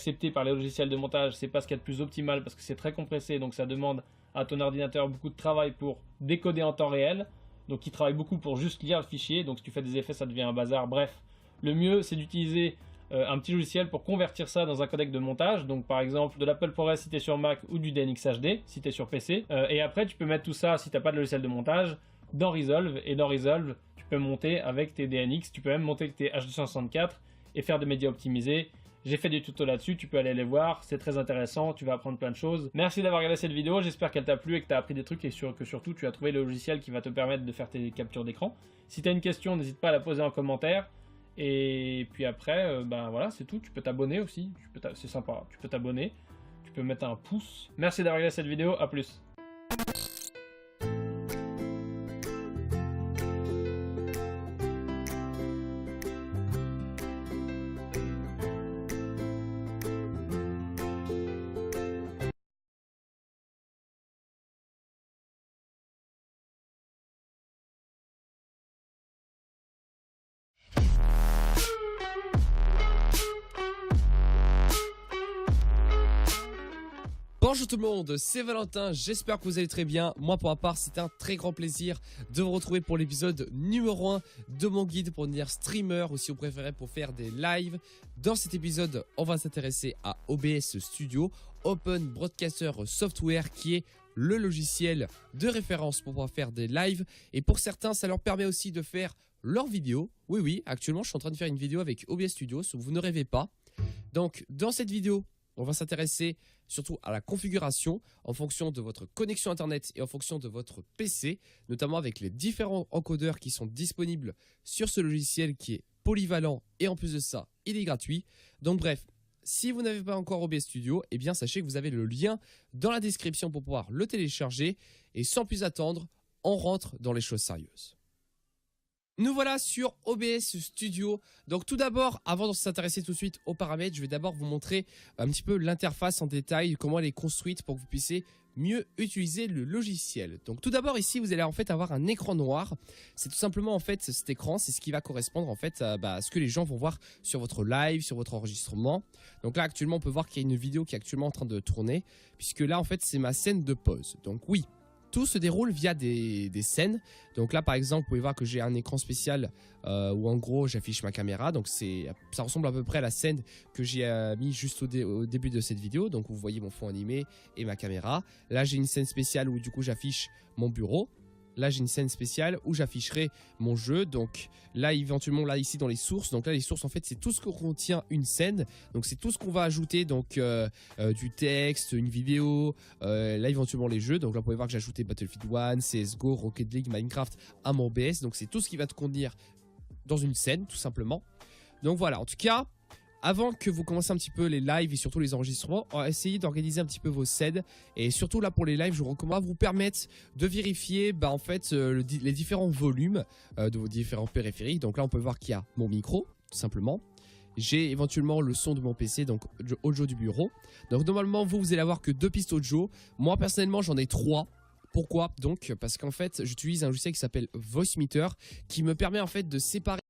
accepté par les logiciels de montage, c'est pas ce qu'il y a de plus optimal parce que c'est très compressé, donc ça demande à ton ordinateur beaucoup de travail pour décoder en temps réel. Donc il travaille beaucoup pour juste lire le fichier, donc si tu fais des effets ça devient un bazar. Bref, le mieux c'est d'utiliser un petit logiciel pour convertir ça dans un codec de montage, donc par exemple de l'Apple ProRes si tu es sur Mac ou du DNX HD si tu es sur PC. Et après tu peux mettre tout ça, si tu n'as pas de logiciel de montage, dans Resolve, et dans Resolve tu peux monter avec tes DNX, tu peux même monter avec tes H264 et faire des médias optimisés. J'ai fait des tutos là-dessus, tu peux aller les voir, c'est très intéressant, tu vas apprendre plein de choses. Merci d'avoir regardé cette vidéo, j'espère qu'elle t'a plu et que tu as appris des trucs et que surtout tu as trouvé le logiciel qui va te permettre de faire tes captures d'écran. Si tu as une question, n'hésite pas à la poser en commentaire. Et puis après, ben voilà, c'est tout, tu peux t'abonner aussi, c'est sympa, tu peux t'abonner, tu peux mettre un pouce. Merci d'avoir regardé cette vidéo, à plus. Bonjour tout le monde, c'est Valentin, j'espère que vous allez très bien. Moi pour ma part, c'est un très grand plaisir de vous retrouver pour l'épisode numéro 1 de mon guide pour devenir streamer, ou si vous préférez pour faire des lives. Dans cet épisode, on va s'intéresser à OBS Studio, Open Broadcaster Software, qui est le logiciel de référence pour pouvoir faire des lives. Et pour certains, ça leur permet aussi de faire leurs vidéos. Oui, actuellement je suis en train de faire une vidéo avec OBS Studio, vous ne rêvez pas. Donc dans cette vidéo, on va s'intéresser surtout à la configuration en fonction de votre connexion internet et en fonction de votre PC, notamment avec les différents encodeurs qui sont disponibles sur ce logiciel qui est polyvalent et en plus de ça, il est gratuit. Donc bref, si vous n'avez pas encore OBS Studio, eh bien sachez que vous avez le lien dans la description pour pouvoir le télécharger. Et sans plus attendre, on rentre dans les choses sérieuses. Nous voilà sur OBS Studio. Donc tout d'abord, avant de s'intéresser tout de suite aux paramètres, je vais d'abord vous montrer un petit peu l'interface en détail, comment elle est construite pour que vous puissiez mieux utiliser le logiciel. Donc tout d'abord ici, vous allez en fait avoir un écran noir. C'est tout simplement en fait cet écran, c'est ce qui va correspondre en fait à ce que les gens vont voir sur votre live, sur votre enregistrement. Donc là actuellement, on peut voir qu'il y a une vidéo qui est actuellement en train de tourner, puisque là en fait c'est ma scène de pause. Donc oui. Tout se déroule via des scènes. Donc là par exemple vous pouvez voir que j'ai un écran spécial où en gros j'affiche ma caméra. Donc ça ressemble à peu près à la scène que j'ai mis juste au début de cette vidéo. Donc vous voyez mon fond animé et ma caméra. Là j'ai une scène spéciale où du coup j'affiche mon bureau. Là j'ai une scène spéciale où j'afficherai mon jeu. Donc là éventuellement là ici dans les sources. Donc là les sources en fait c'est tout ce que contient une scène. Donc c'est tout ce qu'on va ajouter. Donc du texte, une vidéo. Là éventuellement les jeux. Donc là vous pouvez voir que j'ai ajouté Battlefield 1, CSGO, Rocket League, Minecraft à mon OBS. Donc c'est tout ce qui va te contenir dans une scène tout simplement. Donc voilà, en tout cas avant que vous commencez un petit peu les lives et surtout les enregistrements, on va essayer d'organiser un petit peu vos scènes. Et surtout là pour les lives, je vous recommande vous permettre de vérifier en fait, les différents volumes de vos différents périphériques. Donc là on peut voir qu'il y a mon micro tout simplement. J'ai éventuellement le son de mon PC, donc audio du bureau. Donc normalement vous allez avoir que 2 pistes audio. Moi personnellement j'en ai 3. Pourquoi donc? Parce qu'en fait j'utilise un logiciel qui s'appelle Voicemeeter qui me permet en fait de séparer